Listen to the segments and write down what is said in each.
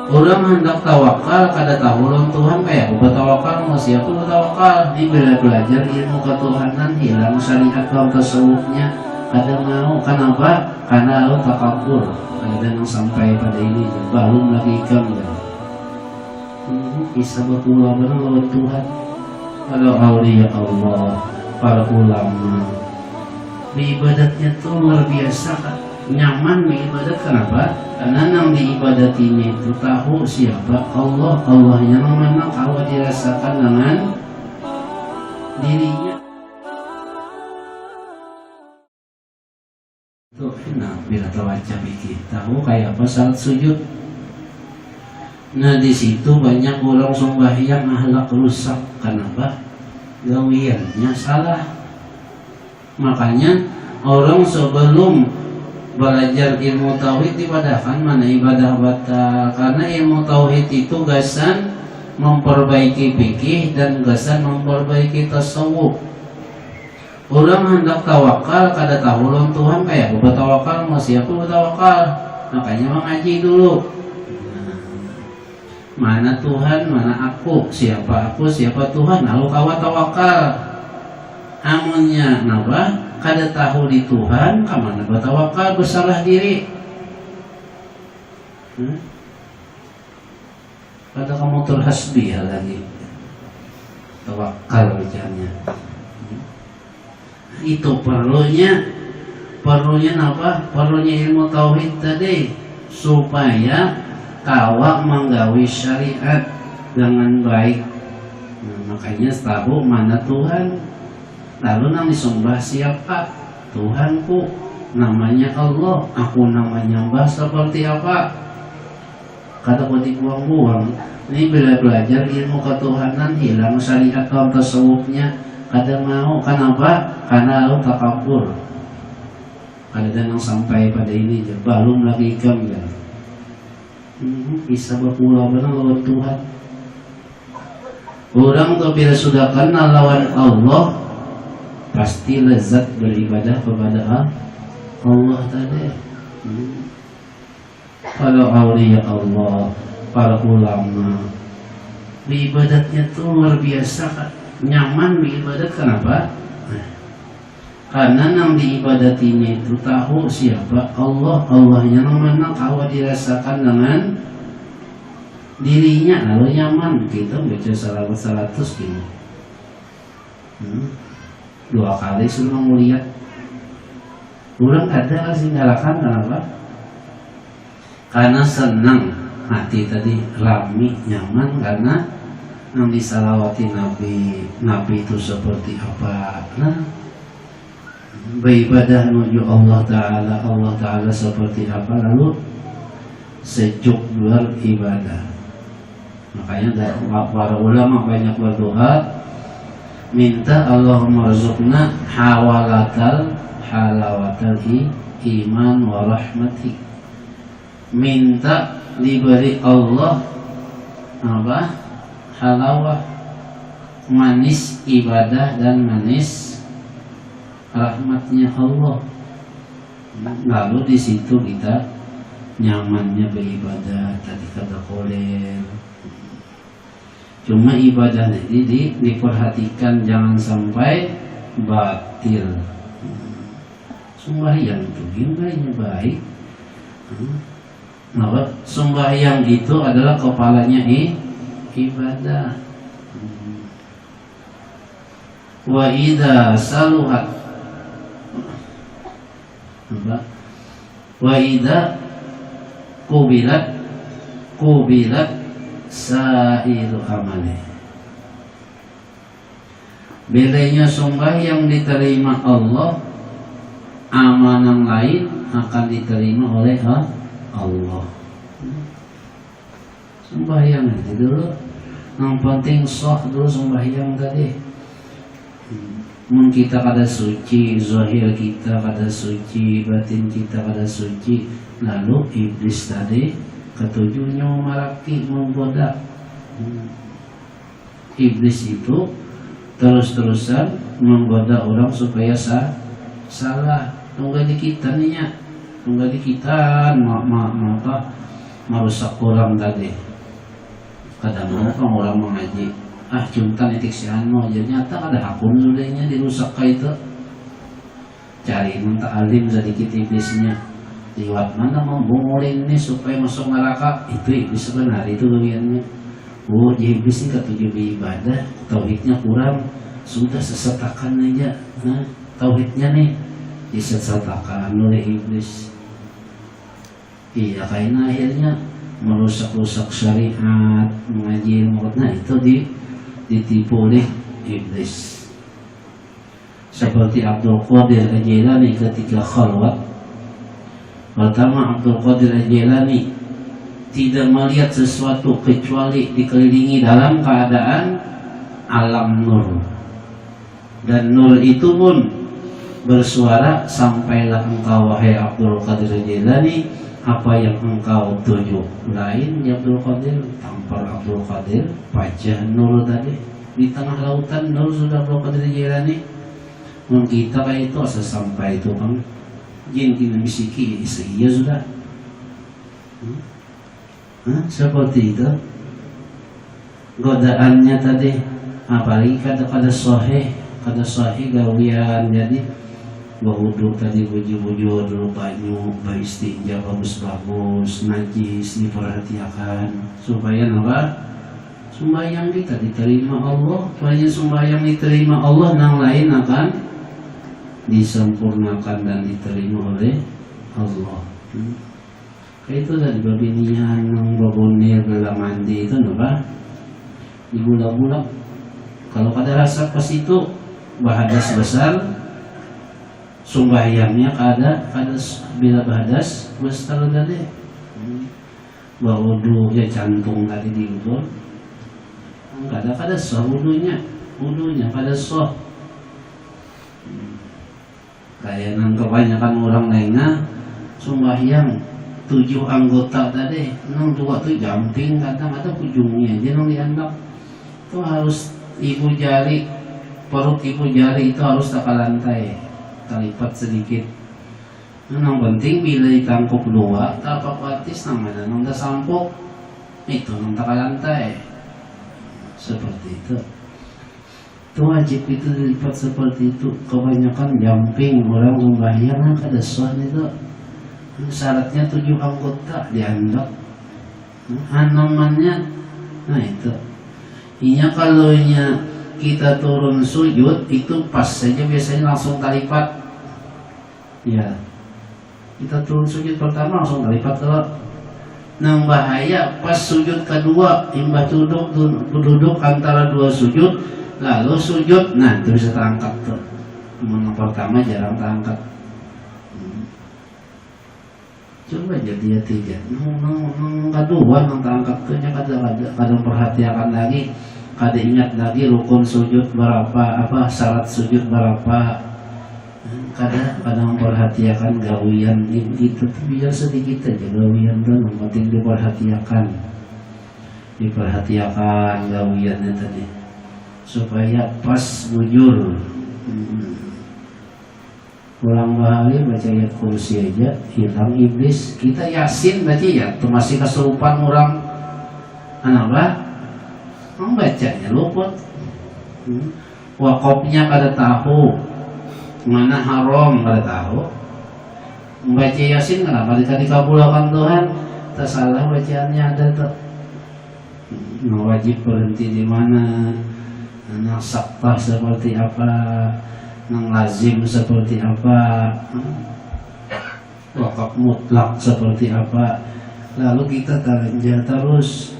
Orang hendak tawakal kada tahu lawan Tuhan kayak buat tawakal mau siapa buat tawakal di belajar ilmu ketuhanan hilang syariat kaum tasawufnya kada mau. Kenapa? Karena lo takabur ada yang sampai pada ini belum lagi kamu bisa berpulang lawan Tuhan. Kalau aulia Allah para ulama ibadatnya tuh luar biasa kan, nyaman ibadat. Kenapa? Karena yang diibadatinya itu tahu siapa Allah, Allahnya mana kalau dirasakan dengan dirinya. Tuh, nah bila tawaca bikin tahu kayak apa salat sujud. Nah di situ banyak orang sembahyang ahlak rusak. Kenapa? Gawiannya salah. Makanya orang sebelum belajar ilmu tauhid ibadahkan mana ibadah batal. Karena ilmu tauhid itu gasan memperbaiki fikih dan gasan memperbaiki tasawuf. Orang hendak tawakal kada tahu lawan Tuhan kayak buat tawakal mau siapa buat tawakal. Makanya mengaji dulu. Mana Tuhan, mana aku, siapa Tuhan, lalu kawa tawakal. Amunnya napa kada tahu di Tuhan, kamana bertawakal bersalah diri. Pada kamu terhasbi lagi tawakal bicaranya. Itu perlunya napa? Perlunya ilmu tauhid tadi supaya kawa menggawi syariat dengan baik. Makanya tahu mana Tuhan. Lalu nang disembah siapa? Tuhanku, namanya Allah. Aku namanya mbah seperti apa? Kata kau dibuang-buang. Ini bila belajar ilmu ketuhanan hilang syariat kaum tasawufnya. Kada mau. Kenapa? Karena lu takabur. Ada yang sampai pada ini belum lagi kamu ya. Bisa berpulau benar lawan Tuhan. Orang tuh bila sudah kenal lawan Allah pasti lezat beribadah kepada Allah tadi. Kalau aulia Allah, para ulama, ibadatnya tuh luar biasa kan, nyaman beribadat. Kenapa? Karena yang diibadatinya itu tahu siapa Allah, Allahnya mana kalau dirasakan dengan dirinya, lalu nyaman. Kita baca salawat 100 gini. 2 kali sudah melihat. Kurang ada sih ngalakan. Kenapa? Karena senang hati tadi, rami, nyaman. Karena yang disalawati Nabi itu seperti apa. Nah, beribadah menuju Allah Ta'ala seperti apa. Lalu sejuk luar ibadah. Makanya para ulama banyak berdoa, minta Allahumma rzuqna halawatal iman wa rahmati. Minta diberi Allah apa? Halawah, manis ibadah dan manis rahmatnya Allah. Lalu di situ kita nyamannya beribadah. Tadi kata koler. Cuma ibadah ini diperhatikan jangan sampai batil. Sembahyang itu gimana baik. Nah, sembahyang itu adalah kepalanya ibadah. Wa idza saluhat wa idza kubilat sa'iru amali. Bedanya sembahyang diterima Allah, amalan lain akan diterima oleh Allah. Sembahyang itu dulu, yang penting sah dulu sembahyang tadi. Kita kada suci, zahir kita kada suci, batin kita kada suci. Lalu iblis tadi ketujuhnya memaraki, menggoda. Iblis itu terus-terusan menggoda orang supaya salah. Tunggu di kita nih ya, tunggu di kita, merusak orang tadi. Kadang-kadang kan orang mengaji, juntan itik si anu aja nyata ada akun sudahnya dirusak kayak itu. Cari minta alim sedikit iblisnya. Lewat mana membungulin ini supaya masuk neraka, itu iblis sebenarnya itu bagiannya. Oh, jadi iblis ini ketujuh ibadah, tauhidnya kurang, sudah sesetakan aja. Nah, tauhidnya nih disesetakan oleh iblis. Iya, karena akhirnya merusak-rusak syariat, mengaji ilmu. Nah, itu ditipu oleh iblis. Seperti Abdul Qadir Al-Jilani ketika khalwat. Pertama, Abdul Qadir Al-Jilani tidak melihat sesuatu kecuali dikelilingi dalam keadaan alam nur. Dan nur itu pun bersuara, sampailah engkau wahai Abdul Qadir Al-Jilani, apa yang engkau tuju. Lain ya Abdul Qadir, tampar Abdul Qadir, pajah nur tadi di tengah lautan nur sudah Abdul Qadir Al-Jilani. Kita kayak itu asal sampai itu kan jin kini bisiki iya sudah. Seperti itu godaannya tadi, apalagi kada sahih gawian. Jadi wudhu tadi bujur dulu banyu, beristinja bagus-bagus, najis diperhatikan supaya apa? Sembahyang kita diterima Allah. Supaya sembahyang diterima Allah, yang lain akan disempurnakan dan diterima oleh Allah. Itu tadi babinian yang babonir dalam mandi itu apa? Digulak-gulak. Kalau kada rasa pas itu bahadas besar, sumbahyangnya kada bila bahadas besar tadi. Wudu ya jantung tadi diukur. Kada sah wudunya kada sah. Kayak kebanyakan orang lainnya sumbahyang 7 anggota tadi, 2 tuh jamping, kadang-kadang ujungnya aja yang dianggap itu harus ibu jari, perut ibu jari itu harus tak lantai, terlipat sedikit. Yang penting bila ditangkup 2, tapak batis namanya, nang sampok itu nang tak lantai, seperti itu. Itu wajib itu dilipat seperti itu. Kebanyakan jamping orang sembahyang kada sah itu. Syaratnya 7 anggota dianggap. Hanamannya, nah itu. Inya kalau kita turun sujud itu pas saja biasanya langsung talipat. Ya, kita turun sujud pertama langsung talipat kalau. Nang bahaya pas sujud kedua, imbah duduk antara 2 sujud. Lalu sujud, nah itu bisa terangkat tuh. Yang pertama jarang terangkat. Coba jadi ya tiga. Kedua nang terangkat tuh nya kadang perhatikan lagi, kada ingat lagi rukun sujud berapa, syarat sujud berapa. Kadang perhatikan gawian itu tuh biar sedikit aja gawian tuh, yang penting diperhatikan gawiannya tadi. Supaya pas bujur. Pulang bahari baca ayat kursi aja hilang iblis. Kita Yasin baca ya, itu masih kesurupan orang. Kenapa? Membacanya luput. Wakopnya kada tahu, mana haram kada tahu. Membaca Yasin kenapa dikabulkan Tuhan? Tak salah bacaannya ada tak. Wajib berhenti di mana? Nang sakpah seperti apa, nang lazim seperti apa, wakaf mutlak seperti apa. Lalu kita tarenjah terus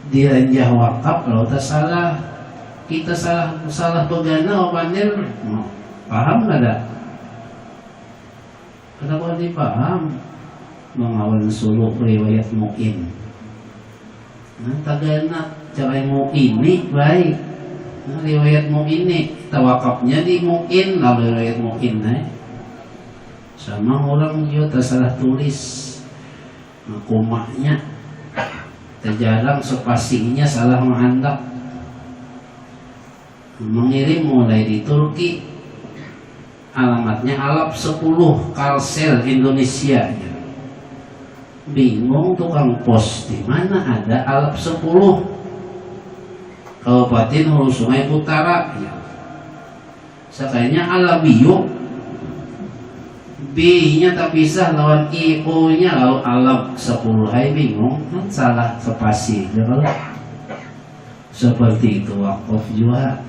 direnjah wakaf. Kalau tak salah, kita salah pegana opanir, paham nggak ada? Kenapa dipaham? Mengawal suluk riwayat mu'in. Tagana cara mu'in ini baik. Riwayat mu'in tawakafnya di mu'in, lalu riwayat mu'in sama orang juga salah tulis kumahnya terjarang spasinya salah menghandak. Mengirim mulai di Turki, alamatnya Alap 10 Kalsel Indonesia. bingung tukang pos di mana ada alap 10 Kabupaten Hulu Sungai Utara ya. Sakanya Alabiyo B-nya tak bisa lawan I-O-nya lalu alap 10 hai bingung kan salah spasi kalau seperti itu wakaf juga.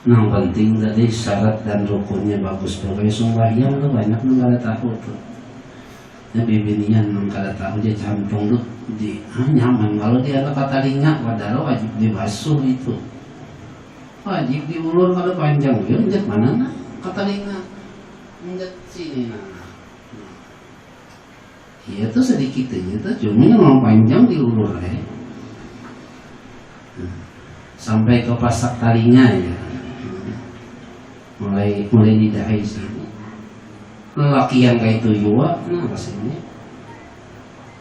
Yang penting tadi syarat dan rukunnya bagus. Pokoknya sembahyang tuh banyak negara tahu tuh. Ya bibinian negara tahu dia campung tuh di nyaman. Kalau dia ada kata linga padahal wajib dibasuh itu. Wajib diulur kalau panjang. Ya menjat mana nah kata linga. Menjat sini nah. Ya itu sedikit aja tuh. Cuma yang panjang diulur ya. Sampai ke pasak talinga ya. mulai didahai sini lelaki yang kayak itu juga nah rasanya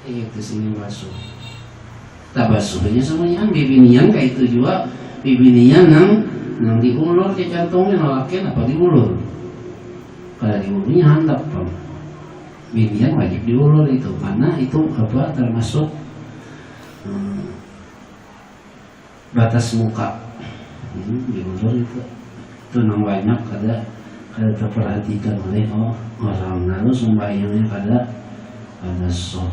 itu sini basuh tak basuhnya semuanya bibinian kayak itu juga bibinian nang diulur ke jantungnya lelaki apa diulur kalau diulurnya handap pam bibinian wajib diulur itu karena itu apa termasuk batas muka diulur itu nang banyak kada terperhatikan oleh orang lalu sembahyangnya kada soh.